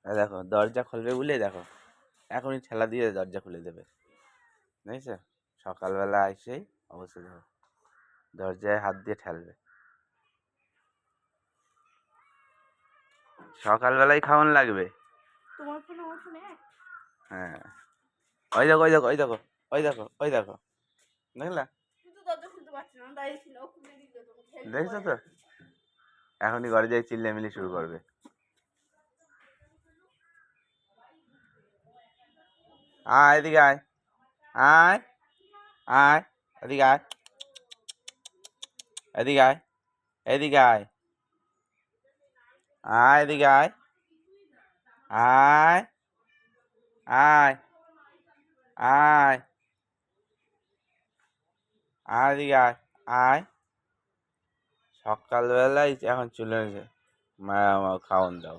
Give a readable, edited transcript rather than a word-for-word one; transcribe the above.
দেখো দরজা খুলবে বলে দেখো এখনই ঠেলা দিয়ে দরজা খুলে দেবে, বুঝেছো? সকালবেলা এসেই অবশ্যই দেখো দরজায় হাত দিয়ে ঠেলবে। সকালবেলায় খাওয়ান লাগবে। তোমার ফোন আমার ফোনে এক? হ্যাঁ, ওই দেখো ওই দেখো ওই দেখো ওই দেখো ওই দেখো, দেখলা? কিন্তু দরজা খুলতে পারছি না, দাঁড়িয়ে ছিল, ও খুলে দিল, তোমাকে হেল্প দেখছো করে। তো এখনই ঘরে যাই চিল্লামিলি শুরু করবে। আয় এদিকে আয়, আয় আয় এদিকে আয়, এদিকে আয়, এদিকে আয়, আয় এদিকে আয়, আয় আয় আয়, আয় এদিকে আয়, আয়। সকালবেলায় এখন চলে এসে মা আমার খাওয়ান দাও।